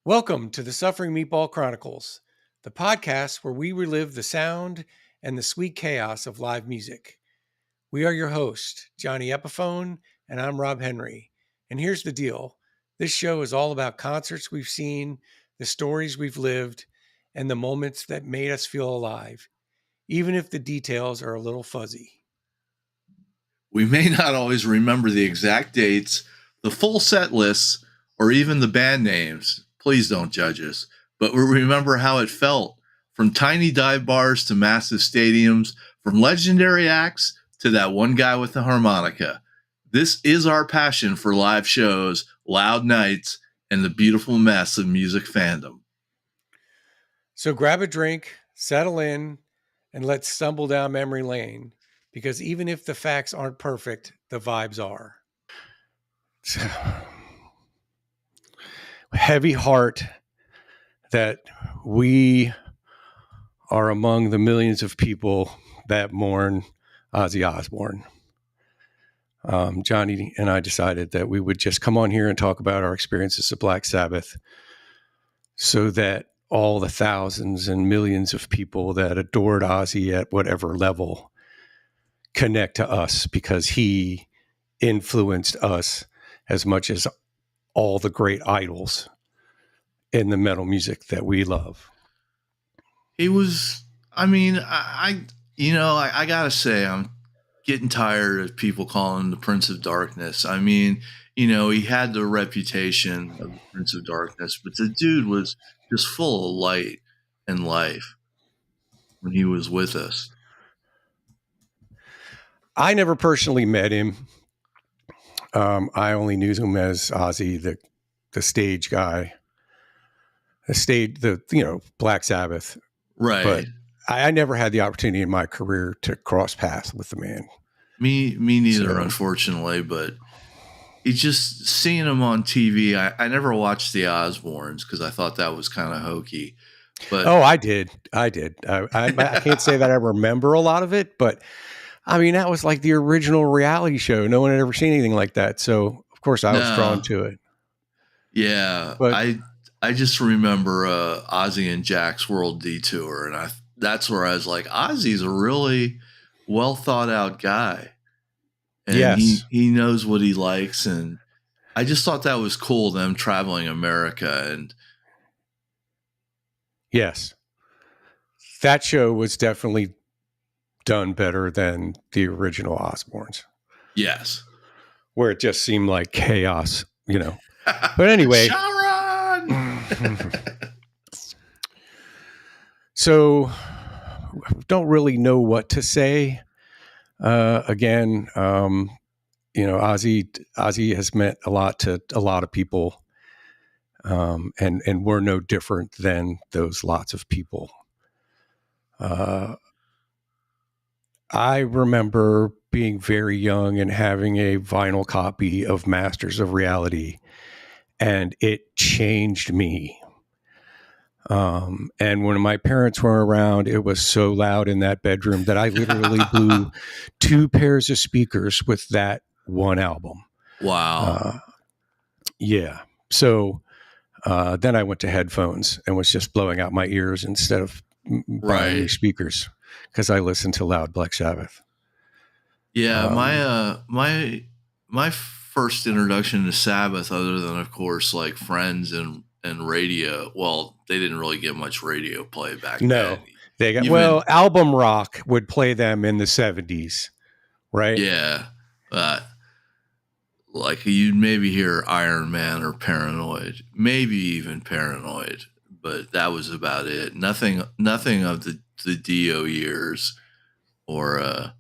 Welcome to the Suffering Meatball Chronicles, the podcast where we relive the sound and the sweet chaos of live music. We are your hosts, Johnny Epiphone, and I'm Rob Henry. And here's the deal. This show is all about concerts we've seen, the stories we've lived, and the moments that made us feel alive, even if the details are a little fuzzy. We may not always remember the exact dates, the full set lists, or even the band names. Please don't judge us. But we remember how it felt, from tiny dive bars to massive stadiums, from legendary acts to that one guy with the harmonica. This is our passion for live shows, loud nights, and the beautiful mess of music fandom. So grab a drink, settle in, and let's stumble down memory lane. Because even if the facts aren't perfect, the vibes are. Heavy heart that we are among the millions of people that mourn Ozzy Osbourne. Johnny and I decided that we would just come on here and talk about our experiences of Black Sabbath so that all the thousands and millions of people that adored Ozzy at whatever level connect to us, because he influenced us as much as all the great idols in the metal music that we love. He was, I gotta say, I'm getting tired of people calling him the Prince of Darkness. I mean, he had the reputation of the Prince of Darkness, but the dude was just full of light and life when he was with us. I never personally met him. I only knew him as Ozzy, the stage guy, Black Sabbath. Right. But I never had the opportunity in my career to cross paths with the man. Me neither, unfortunately, but it's just seeing him on TV. I never watched the Osbournes because I thought that was kind of hokey. But I did. I can't say that I remember a lot of it, but I mean, that was like the original reality show. No one had ever seen anything like that. So of course I was drawn to it. Yeah. But I just remember Ozzy and Jack's World Detour, and that's where I was like, Ozzy's a really well thought out guy. And yes. he knows what he likes, and I just thought that was cool, them traveling America. And yes, that show was definitely done better than the original Osbournes. Yes. Where it just seemed like chaos, But anyway. Sharon! So don't really know what to say. Again, Ozzy has meant a lot to a lot of people. And we're no different than those lots of people. I remember being very young and having a vinyl copy of Masters of Reality, and it changed me. And when my parents were around, it was so loud in that bedroom that I literally blew 2 pairs of speakers with that one album. Wow. Yeah. So then I went to headphones and was just blowing out my ears instead of buying new speakers, because I listened to loud Black Sabbath. Yeah, my first introduction to Sabbath, other than of course like Friends and radio. Well, they didn't really get much radio play back then. They got album rock would play them in the 70s, right? Yeah. Like you'd maybe hear Iron Man or Paranoid, maybe even Paranoid, but that was about it. Nothing of the Dio years or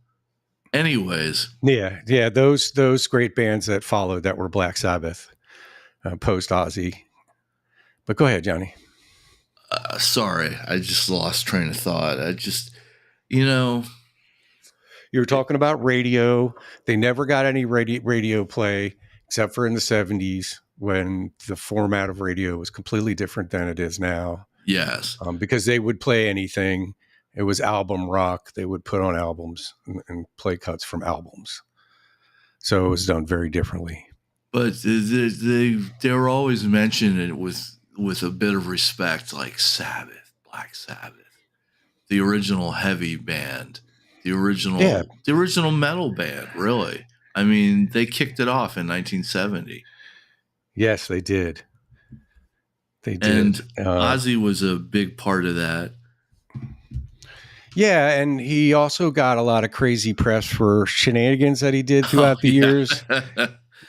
anyways. Yeah, those great bands that followed that were Black Sabbath, post Ozzy. But go ahead, Johnny. Sorry, I just lost train of thought. I just, you were talking about radio. They never got any radio play except for in the 70s, when the format of radio was completely different than it is now. Yes. Because they would play anything. It was album rock. They would put on albums and play cuts from albums. So it was done very differently. But they were always mentioned it with with a bit of respect, like Sabbath, Black Sabbath, the original heavy band, the original metal band, really. I mean, they kicked it off in 1970. Yes, they did. They And did. Ozzy was a big part of that. Yeah, and he also got a lot of crazy press for shenanigans that he did throughout the years.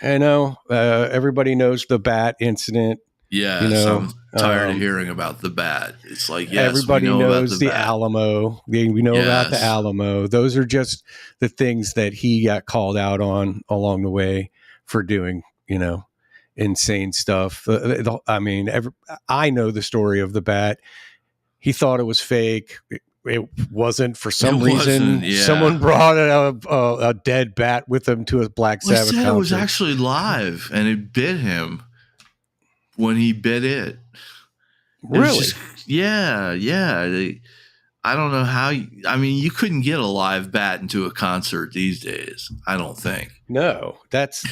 I know everybody knows the bat incident. Yes, I'm tired of hearing about the bat. It's like, yes, everybody we know knows about the the bat. Alamo. We know about the Alamo. Those are just the things that he got called out on along the way for doing, insane stuff. I mean, I know the story of the bat. He thought it was fake. It wasn't for some reason. Yeah. Someone brought a dead bat with him to a Black Sabbath concert. It was actually live, and it bit him when he bit it. Really? Yeah. I don't know how. You couldn't get a live bat into a concert these days. I don't think. No, that's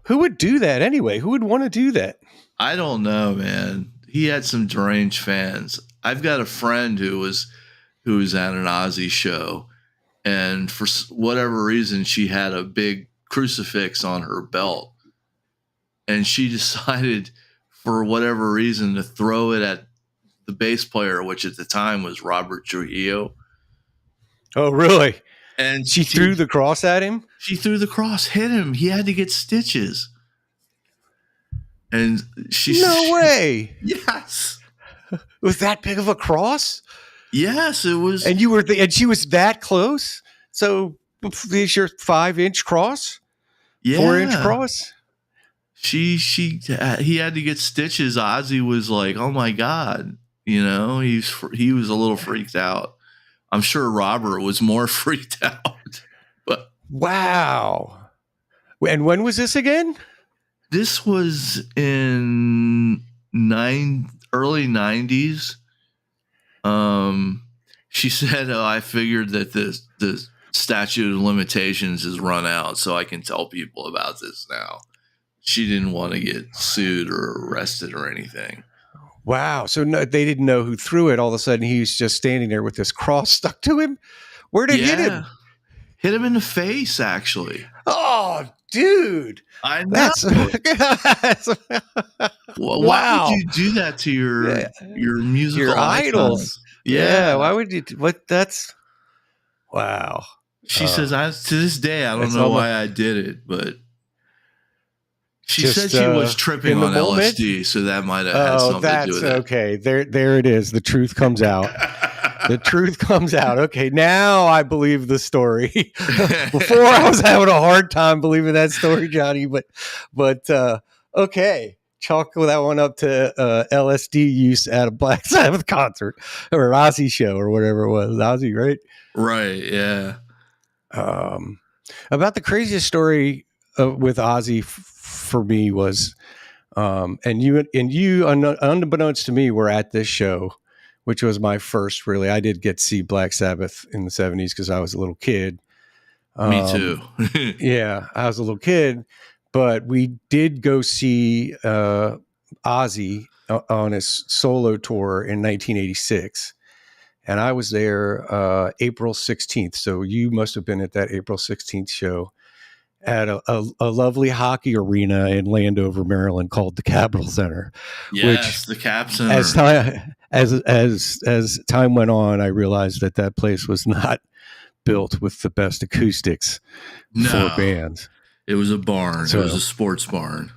who would do that anyway? Who would want to do that? I don't know, man. He had some deranged fans. I've got a friend who was at an Ozzy show, and for whatever reason, she had a big crucifix on her belt, and she decided, for whatever reason, to throw it at the bass player, which at the time was Robert Trujillo. Oh, really? And she threw the cross at him? She threw the cross, hit him. He had to get stitches. And No way. Yes. Was that big of a cross? Yes, it was. And and she was that close? So is your 5-inch cross? Yeah. 4-inch cross? He had to get stitches. Ozzy was like, oh my God. He was a little freaked out. I'm sure Robert was more freaked out. But wow. And when was this again? This was in early 90s. She said, I figured that the statute of limitations has run out, so I can tell people about this now. She didn't want to get sued or arrested or anything. Wow. So they didn't know who threw it. All of a sudden, he was just standing there with this cross stuck to him. Where did it hit him? Hit him in the face, actually. Oh, dude. I know. Wow. Why would you do that to your musical idols? Yeah. Why would you? That's wow. She says, to this day, I don't know why I did it, but she said she was tripping on LSD, so that might have had something to do with it. Okay. There it is. The truth comes out. The truth comes out. Okay, now I believe the story. Before I was having a hard time believing that story, Johnny. But okay, chalk that one up to LSD use at a Black Sabbath concert or Ozzy show or whatever it was. Ozzy, right? Right. Yeah. About the craziest story with Ozzy for me was, and you unbeknownst to me, were at this show, which was my first, really. I did get to see Black Sabbath in the 70s because I was a little kid. Me too. Yeah, I was a little kid, but we did go see Ozzy on his solo tour in 1986. And I was there April 16th. So you must have been at that April 16th show at a lovely hockey arena in Landover, Maryland, called the Capitol Center. Yes, the Cap Center. As time went on, I realized that place was not built with the best acoustics for bands. It was a barn. It was a sports barn.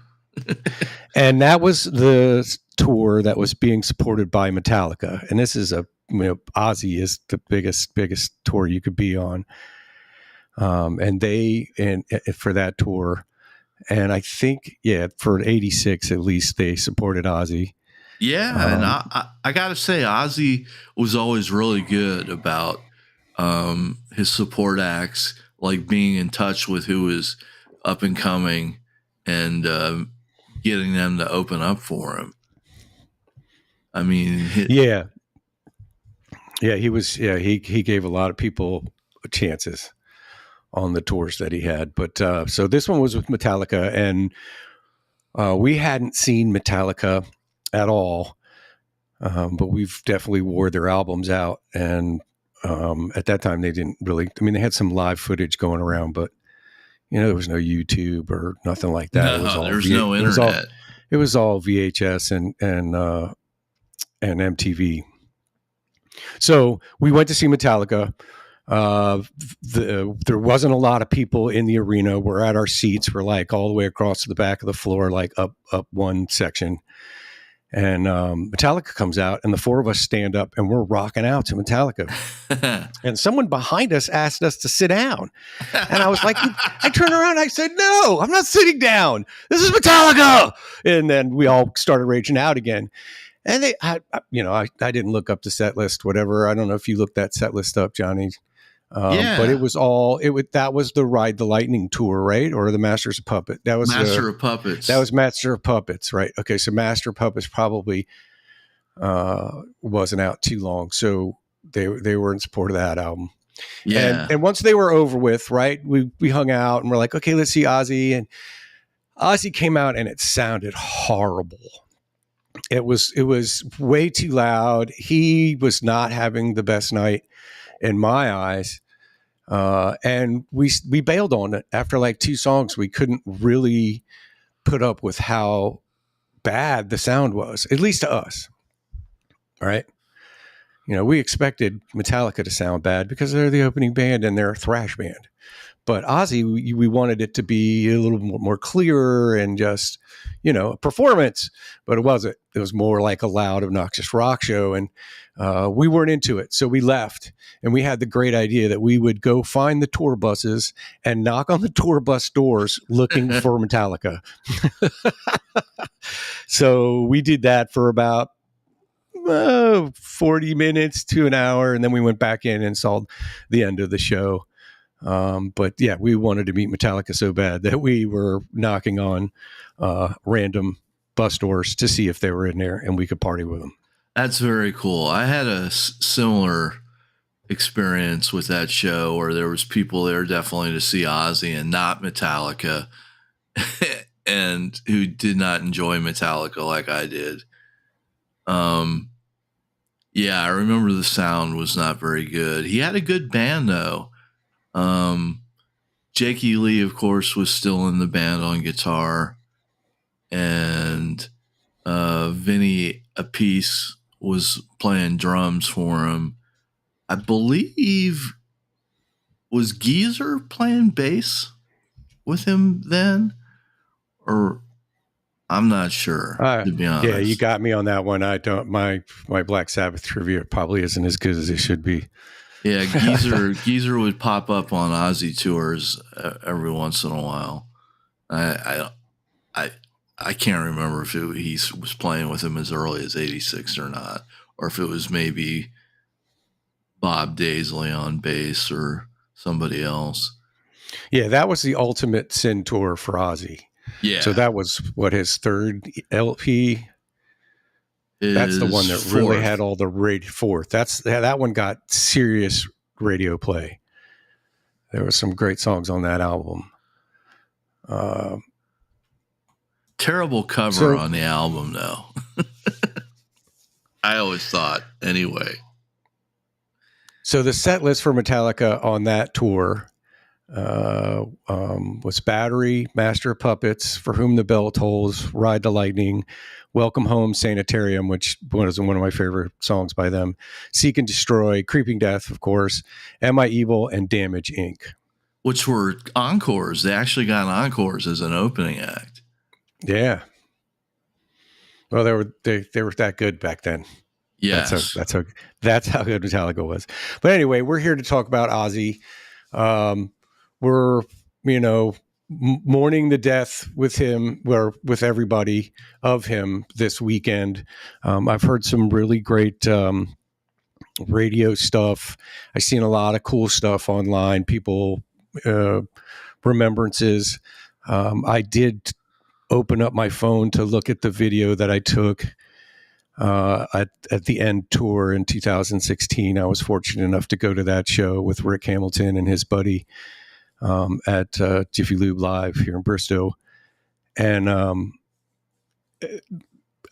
And that was the tour that was being supported by Metallica. And this is Ozzy is the biggest tour you could be on. And for that tour, and I think, for 86 at least, they supported Ozzy. Yeah, and I got to say, Ozzy was always really good about his support acts, like being in touch with who was up and coming and getting them to open up for him. I mean, he was. Yeah, he gave a lot of people chances on the tours that he had. But so this one was with Metallica, and we hadn't seen Metallica at all. But we've definitely wore their albums out. And at that time, they didn't really, I mean, they had some live footage going around, but, there was no YouTube or nothing like that. It was No, all there's no internet. It was all VHS and MTV. So we went to see Metallica. There wasn't a lot of people in the arena. We're at our seats. We're like all the way across the back of the floor, like up one section. And Metallica comes out, and the four of us stand up, and we're rocking out to Metallica. And someone behind us asked us to sit down. And I was like, I turned around, and I said, no, I'm not sitting down. This is Metallica. And then we all started raging out again. And I didn't look up the set list, whatever. I don't know if you looked that set list up, Johnny. But it was that was the Ride the Lightning tour, right? Or the Masters of Puppets. That was Master of Puppets. That was Master of Puppets, right? Okay, so Master of Puppets probably wasn't out too long, so they were in support of that album. Yeah. And once they were over with, right? We hung out and we're like, okay, let's see Ozzy. And Ozzy came out and it sounded horrible. It was way too loud. He was not having the best night in my eyes. And we bailed on it after like 2 songs. We couldn't really put up with how bad the sound was, at least to us. All right. We expected Metallica to sound bad because they're the opening band and they're a thrash band. But Ozzy, we wanted it to be a little more clearer and just, a performance. But it wasn't. It was more like a loud, obnoxious rock show. And we weren't into it. So we left. And we had the great idea that we would go find the tour buses and knock on the tour bus doors looking for Metallica. So we did that for about 40 minutes to an hour. And then we went back in and saw the end of the show. But yeah, we wanted to meet Metallica so bad that we were knocking on random bus doors to see if they were in there and we could party with them. That's very cool. I had a similar experience with that show where there was people there definitely to see Ozzy and not Metallica and who did not enjoy Metallica like I did. Yeah, I remember the sound was not very good. He had a good band though. Jakey Lee, of course, was still in the band on guitar, and Vinny Appice was playing drums for him. I believe was Geezer playing bass with him then, or I'm not sure, to be honest. Yeah, you got me on that one. I don't. My Black Sabbath trivia probably isn't as good as it should be. Yeah, Geezer would pop up on Ozzy tours every once in a while. I can't remember if he was playing with him as early as '86 or not, or if it was maybe Bob Daisley on bass or somebody else. Yeah, that was the Ultimate Sin tour for Ozzy. Yeah. So that was his third LP. That's the one that really had all the fourth. That one got serious radio play. There were some great songs on that album. Terrible cover on the album, though. I always thought, anyway. So the set list for Metallica on that tour was Battery, Master of Puppets, For Whom the Bell Tolls, Ride the Lightning, Welcome Home, Sanitarium, which was one of my favorite songs by them, Seek and Destroy, Creeping Death, of course, Am I Evil, and Damage, Inc. Which were encores. They actually got encores as an opening act. Yeah. Well, they were that good back then. Yes. That's how good Metallica was. But anyway, we're here to talk about Ozzy. We're, mourning the death with him, or with everybody of him this weekend. I've heard some really great radio stuff. I've seen a lot of cool stuff online. People, remembrances. I did open up my phone to look at the video that I took at the End tour in 2016. I was fortunate enough to go to that show with Rick Hamilton and his buddy at Jiffy Lube Live here in Bristow. And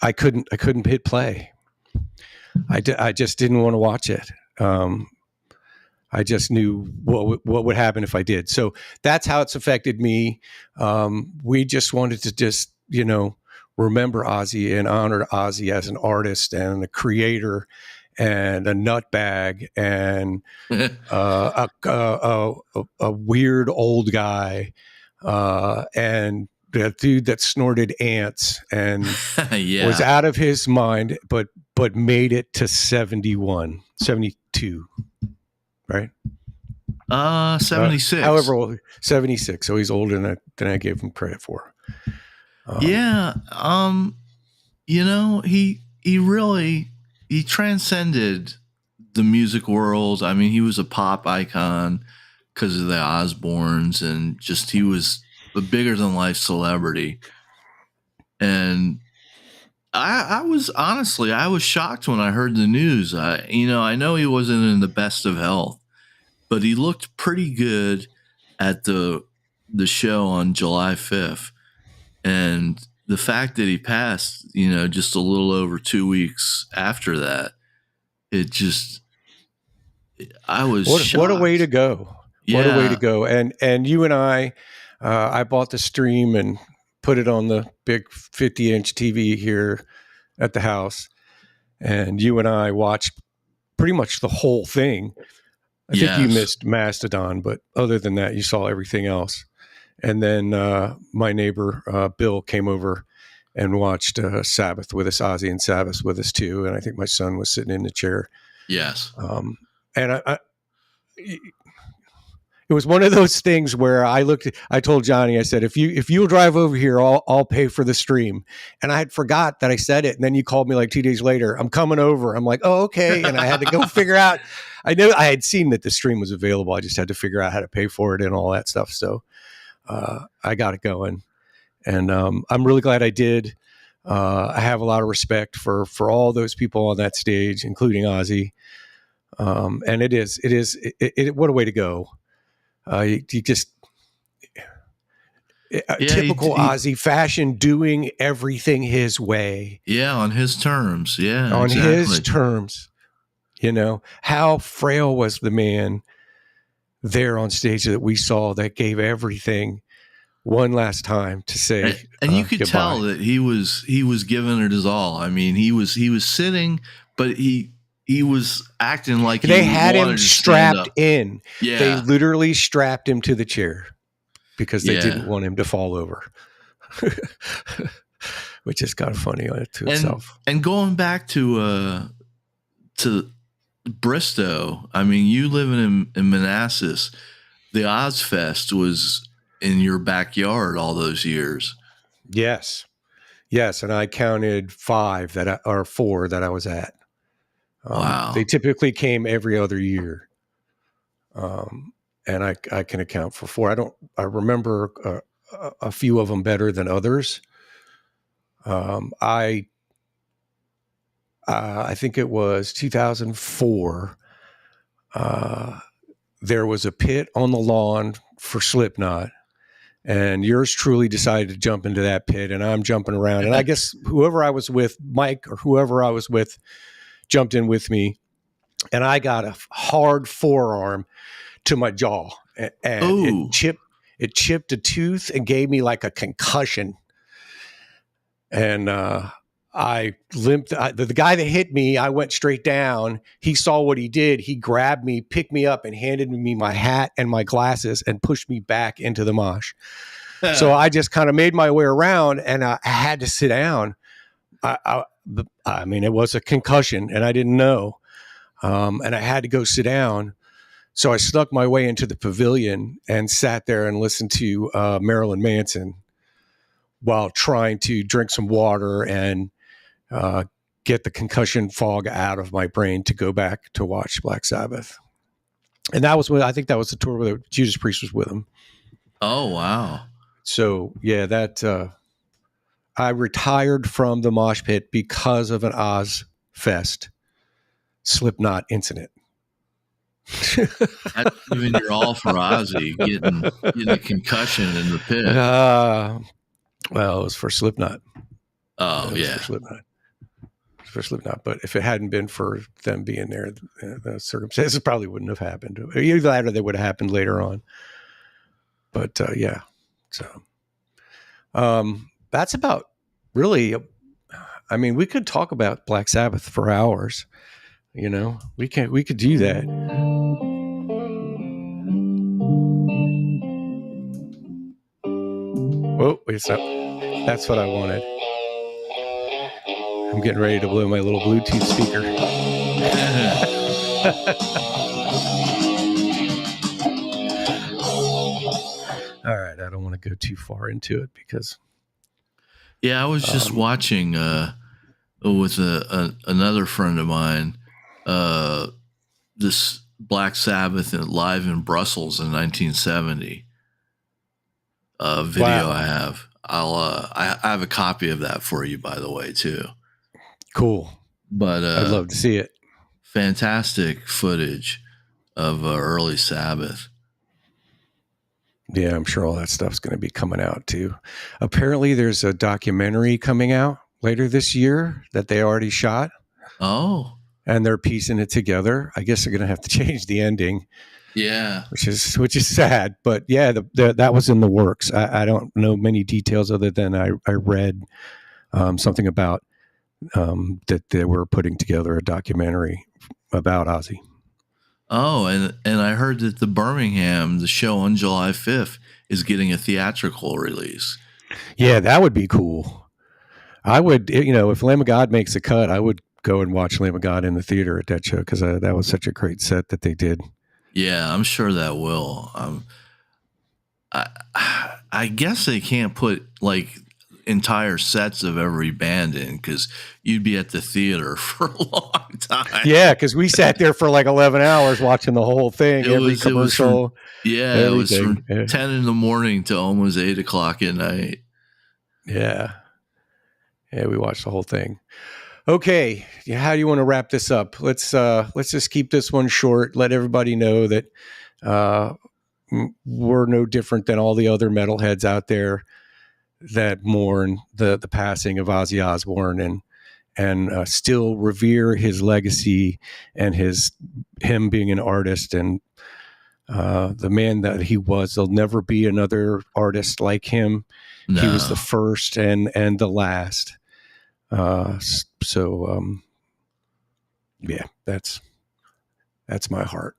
I couldn't hit play. I just didn't want to watch it. I just knew what would happen if I did. So that's how it's affected me. We just wanted to remember Ozzy and honor Ozzy as an artist and a creator and a nutbag and a weird old guy and that dude that snorted ants and was out of his mind, but made it to 72, right? 76. However, 76. So he's older than I gave him credit for. He transcended the music world. I mean, he was a pop icon because of the Osbournes, and just he was a bigger than life celebrity. And I was shocked when I heard the news. I know he wasn't in the best of health, but he looked pretty good at the show on July 5th. And the fact that he passed, just a little over 2 weeks after that, I was shocked. What a way to go. Yeah. What a way to go. And you and I bought the stream and put it on the big 50-inch TV here at the house. And you and I watched pretty much the whole thing. I think you missed Mastodon, but other than that, you saw everything else. And then my neighbor, Bill, came over and watched Sabbath with us, Ozzy and Sabbath with us too. And I think my son was sitting in the chair. Yes. And it was one of those things where I told Johnny, I said, if you'll drive over here, I'll pay for the stream. And I had forgot that I said it. And then you called me like 2 days later, I'm coming over. I'm like, oh, okay. And I had to go figure out, I know I had seen that the stream was available. I just had to figure out how to pay for it and all that stuff. So I got it going, and I'm really glad I did. I have a lot of respect for all those people on that stage, including Ozzy. And what a way to go. Typical Ozzy fashion, doing everything his way. Yeah. On his terms. Yeah. On his terms, how frail was the man there on stage that we saw that gave everything one last time to say, and you could goodbye. Tell that he was giving it his all. I mean, he was sitting, but he was acting like they had him strapped in. Yeah. They literally strapped him to the chair because they didn't want him to fall over, which is kind of funny to itself. And going back to Bristow, I mean, you living in Manassas, the OzzFest was in your backyard all those years. Yes. And I counted 4 that I was at. Wow. They typically came every other year. And I can account for 4. I remember a few of them better than others. I think it was 2004. There was a pit on the lawn for Slipknot, and yours truly decided to jump into that pit, and I'm jumping around. And I guess whoever I was with, Mike or whoever I was with, jumped in with me, and I got a hard forearm to my jaw, and it chipped a tooth and gave me like a concussion. And I limped. The guy that hit me, I went straight down. He saw what he did. He grabbed me, picked me up, and handed me my hat and my glasses and pushed me back into the mosh. So I just kind of made my way around, and I had to sit down. I mean, it was a concussion, and I didn't know. And I had to go sit down. So I snuck my way into the pavilion and sat there and listened to Marilyn Manson while trying to drink some water and get the concussion fog out of my brain to go back to watch Black Sabbath. And that was I think that was the tour where Judas Priest was with him. Oh, wow. So yeah, I retired from the mosh pit because of an OzzFest Slipknot incident. That's giving your all for Ozzy, getting a concussion in the pit. Well, it was for Slipknot. Oh, yeah. For Slipknot. especially not. But if it hadn't been for them being there, the circumstances probably wouldn't have happened. Either that or they would have happened later on. But yeah, so that's about really. I mean, we could talk about Black Sabbath for hours. You know, we could do that. Oh, wait, stop. That's what I wanted. I'm getting ready to blow my little Bluetooth speaker. All right, I don't want to go too far into it because. Yeah, I was just watching with another friend of mine this Black Sabbath live in Brussels in 1970 video. Wow. I have. I have a copy of that for you, by the way, too. Cool. But I'd love to see it. Fantastic footage of early Sabbath. Yeah, I'm sure all that stuff's going to be coming out too. Apparently, there's a documentary coming out later this year that they already shot. Oh. And they're piecing it together. I guess they're going to have to change the ending. Yeah. Which is sad. But yeah, that was in the works. I don't know many details other than I read something about that they were putting together a documentary about Ozzy. Oh, and I heard that the show on July 5th, is getting a theatrical release. Yeah, that would be cool. I would, if Lamb of God makes a cut, I would go and watch Lamb of God in the theater at that show because that was such a great set that they did. Yeah, I'm sure that will. I guess they can't put like entire sets of every band in because you'd be at the theater for a long time. Yeah, because we sat there for like 11 hours watching the whole thing, every commercial. It was from 10 in the morning to almost 8 o'clock at night. Yeah, we watched the whole thing. Okay, how do you want to wrap this up? Let's just keep this one short. Let everybody know that we're no different than all the other metalheads out there that mourn the passing of Ozzy Osbourne and still revere his legacy and him being an artist and the man that he was. There'll never be another artist like him. No. He was the first and the last. Yeah, that's my heart.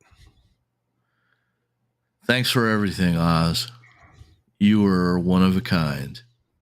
Thanks for everything, Oz. You were one of a kind.